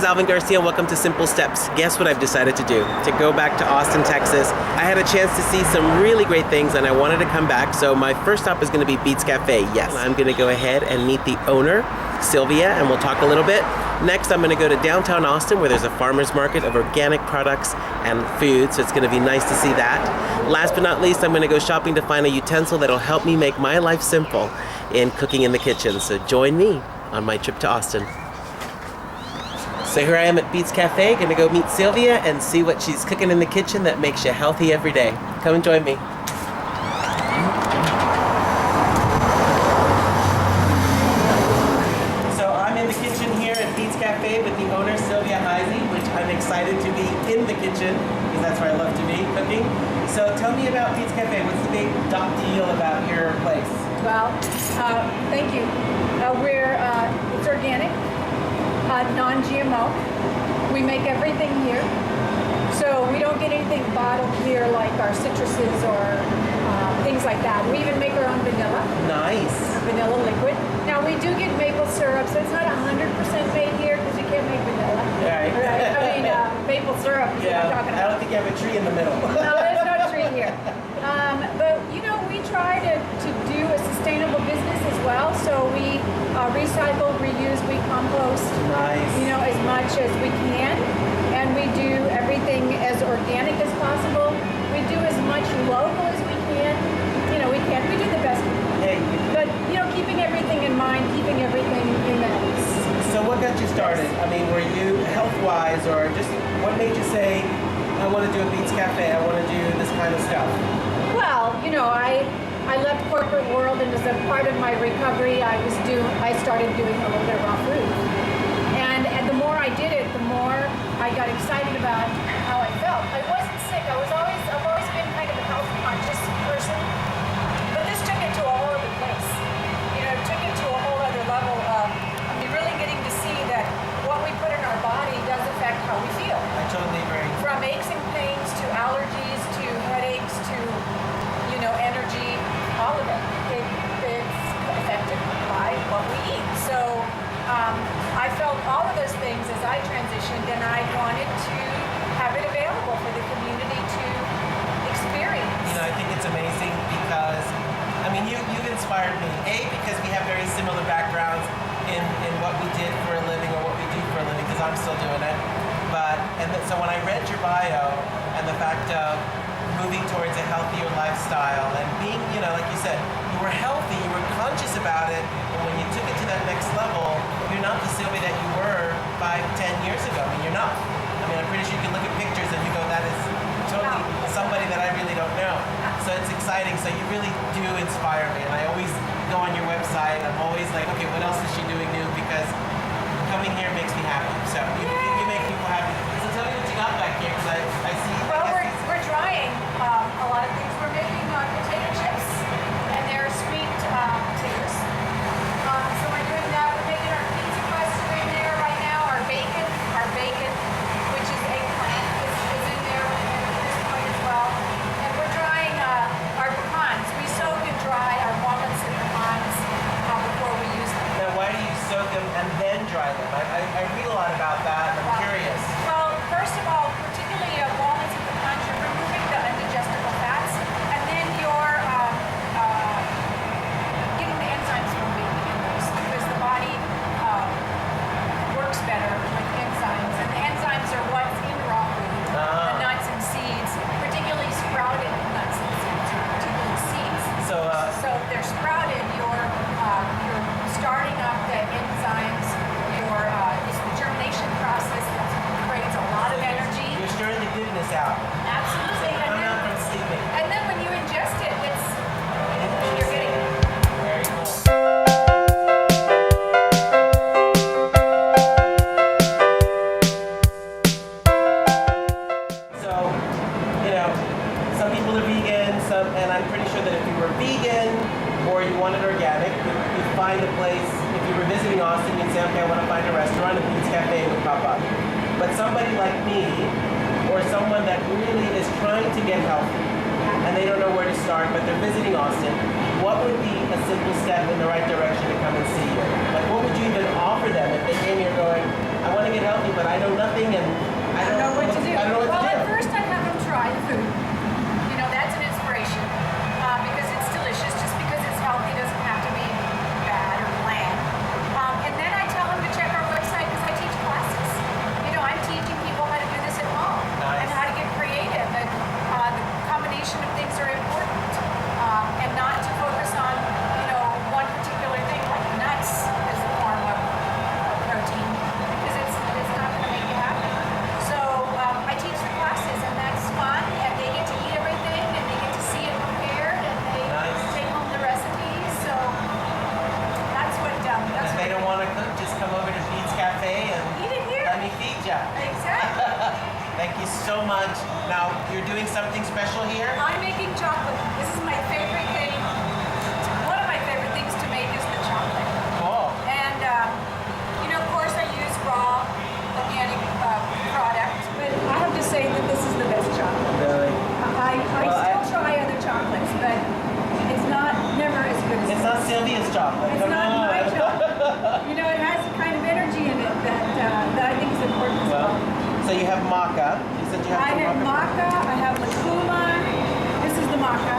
Alvin Garcia. Welcome to Simple Steps. Guess what I've decided to do? To go back to Austin, Texas. I had a chance to see some really great things and I wanted to come back. So my first stop is going to be Beets Cafe. Yes, I'm going to go ahead and meet the owner, Sylvia, and we'll talk a little bit. Next, I'm going to go to downtown Austin where there's a farmer's market of organic products and food. So it's going to be nice to see that. Last but not least, I'm going to go shopping to find a utensil that'll help me make my life simple in cooking in the kitchen. So join me on my trip to Austin. So here I am at Beets Cafe, gonna go meet Sylvia and see what she's cooking in the kitchen that makes you healthy every day. Come and join me. So I'm in the kitchen here at Beets Cafe with the owner, Sylvia Heisey, which I'm excited to be in the kitchen because that's where I love to be, cooking. So tell me about Beets Cafe. What's the big deal about your place? Well, thank you. It's organic. Non-GMO. We make everything here. So we don't get anything bottled here like our citruses or things like that. We even make our own vanilla. Nice. Vanilla liquid. Now we do get maple syrup, so it's not 100% made here because you can't make vanilla. Right. Maple syrup is what I'm talking about. I don't think you have a tree in the middle. No, there's no tree here. But we try to do a sustainable business as well. So we recycle, reuse, we compost. Nice. As much as we can, and we do everything as organic as possible. We do as much local as we can. We do the best we can. Hey. But keeping everything in mind, keeping everything in that. So what got you started? I mean, were you health-wise, or just what made you say, I want to do a Beets Cafe, I want to do this kind of stuff? Well, I left corporate world, and as a part of my recovery, I started doing a little bit of raw food. And the more I did it, the more I got excited about how I felt. I wasn't sick. I've always been kind of a health conscious person, but this took it to a whole other place. Took it to a whole other level of really getting to see that what we put in our body does affect how we feel. I totally agree. From aches and pains to allergies to headaches to energy, all of it. It's affected by what we eat. So I felt all of those things as I transitioned, and I wanted to have it available for the community to experience. I think it's amazing because, you've inspired me. Because we have very similar backgrounds in what we did for a living or what we do for a living, because I'm still doing it. So when I read your bio and the fact of moving towards a healthier lifestyle and being, like you said, you were healthy, you were conscious about it, and when you took it to that next level, you're not the Sylvia that you were 5-10 years ago. You're not. I'm pretty sure you can look at pictures and you go, that is totally somebody that I really don't know. So it's exciting. So you really do inspire me, and I always go on your website. I'm always like, okay, what else is she doing new? Because coming here makes me happy. So you make people happy. So tell me what you got back here, because I see. Well, we're drying a lot of things. We're making potato chips, and they're sweet potatoes. So we're doing that. We're making our pizza crust in there right now. Our bacon, which is eggplant, is in there at this point as well. And we're drying our pecans. We soak and dry our walnuts and pecans before we use them. Now, why do you soak them and then dry them? I read a lot about that, and I'm curious. Well, first of all, particularly walnuts and pecans, you're removing the indigestible fats, and then you're getting the enzymes moving in those, because the body works better with enzymes, and the enzymes are what's in raw food, the nuts and seeds, particularly sprouted nuts and seeds, particularly seeds. So they're sprouted, you're starting up the enzymes, it's the germination process that creates a lot of energy. You're stirring the goodness out. Absolutely. I'm not from sleeping. And then when you ingest it, you're getting it. Very cool. So, some people are vegan, and I'm pretty sure that if you were vegan or you wanted organic, you'd find a place. If you were visiting Austin, you'd say, okay, I want to find a restaurant, and Beets Cafe would pop up. But somebody like me, or someone that really is trying to get healthy, and they don't know where to start, but they're visiting Austin, what would be a simple step in the right direction to come and see you? Like, what would you even offer them if they came here going, I I want to get healthy, but I know nothing, and I don't know what to do. I don't know what to do. Well, at first I have them try the food. You know, that's an inspiration because it's delicious. Just because it's healthy doesn't have to be bad or bland. And then I tell them to check our website because I teach classes. You know, I'm teaching people how to do this at home and how to get creative. And the combination of things are important, and not to focus on, you know, one particular thing like nuts as a form of protein because it's not going to make you happy. So I teach the classes, and that's fun, and they get to eat everything, and they get to see it prepared, and they take home the recipes. So that's what. If they don't want to cook, just come over to Beets Cafe and eat it here. let me feed ya. Exactly. Thank you so much. Now, you're doing something special here? I'm making chocolate. This is my favorite thing. One of my favorite things to make is the chocolate. Cool. And, you know, of course I use raw organic product, but I have to say that this is the best chocolate. Really? I still try other chocolates, but it's never as good as It's not Sylvia's chocolate. It's not my chocolate. You know, it has a kind of energy in it that I think is important as well. So you have maca. You said you have I have maca, I have lucuma. This is the maca.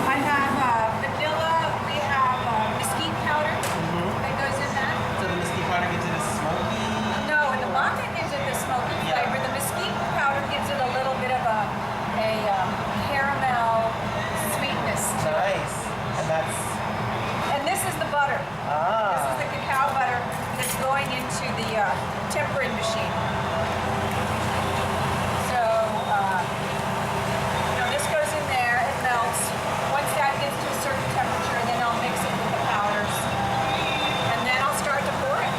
I have vanilla. We have mesquite powder that goes in that. So the mesquite powder gives it a smoky. No, and the maca gives it the smoky flavor. The mesquite powder gives it a little bit of a caramel sweetness to it. Nice. And this is the butter. This is the cacao butter that's going into the tempering machine. So, you know, this goes in there, it melts. Once that gets to a certain temperature, then I'll mix it with the powders. And then I'll start to pour it.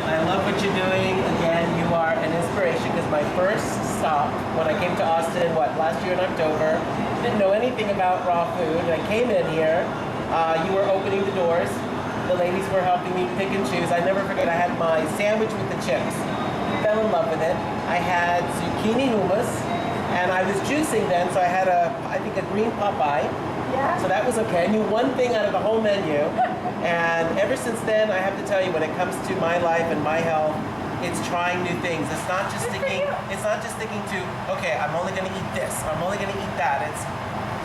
I love what you're doing. Again, you are an inspiration because my first stop when I came to Austin, last year in October, didn't know anything about raw food. I came in here, you were opening the doors. The ladies were helping me pick and choose. I never forget, I had my sandwich with the chips. Fell in love with it. I had zucchini hummus, and I was juicing then, so I had I think a green Popeye. Yeah. So that was okay. I knew one thing out of the whole menu. And ever since then, I have to tell you, when it comes to my life and my health, it's trying new things. It's not just sticking to, okay, I'm only gonna eat this, I'm only gonna eat that. It's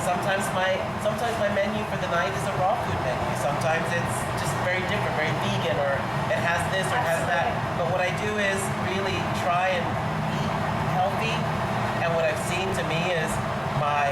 sometimes my menu for the night is a raw food menu. Sometimes it's just very different, very vegan, or it has this or it has that. But what I do is really try and eat healthy. And what I've seen to me is my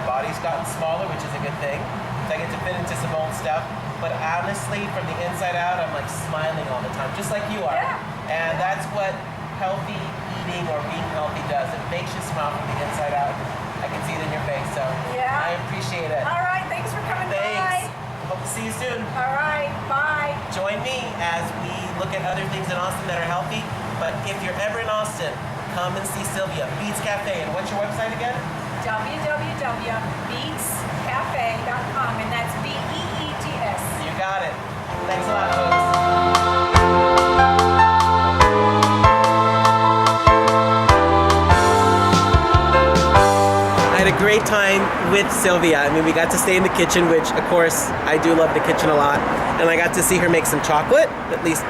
body's gotten smaller, which is a good thing. So I get to fit into some old stuff. But honestly, from the inside out, I'm like smiling all the time, just like you are. Yeah. And that's what healthy eating or being healthy does. It makes you smile from the inside out. I can see it in your face, so yeah. I appreciate it. All right, thanks for coming by. Hope to see you soon. All right, bye. Join me as we look at other things in Austin that are healthy. But if you're ever in Austin, come and see Sylvia. Beets Cafe. And what's your website again? www.beetscafe.com, and that's BEETS. You got it. Thanks a lot, folks. I had a great time with Sylvia. I mean, we got to stay in the kitchen, which, of course, I do love the kitchen a lot. And I got to see her make some chocolate, at least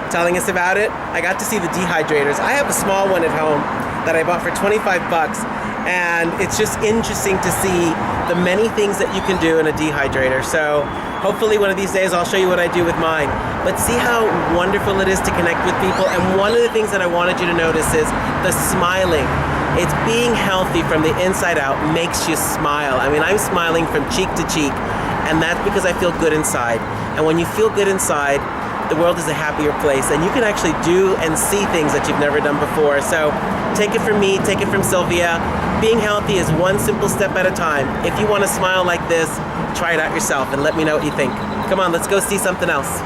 telling us about it. I got to see the dehydrators. I have a small one at home that I bought for 25 bucks. And it's just interesting to see the many things that you can do in a dehydrator. So hopefully one of these days I'll show you what I do with mine. But see how wonderful it is to connect with people. And one of the things that I wanted you to notice is the smiling. It's being healthy from the inside out makes you smile. I mean, I'm smiling from cheek to cheek, and that's because I feel good inside. And when you feel good inside, the world is a happier place, and you can actually do and see things that you've never done before. So take it from me, take it from Sylvia. Being healthy is one simple step at a time. If you want to smile like this, try it out yourself and let me know what you think. Come on, let's go see something else.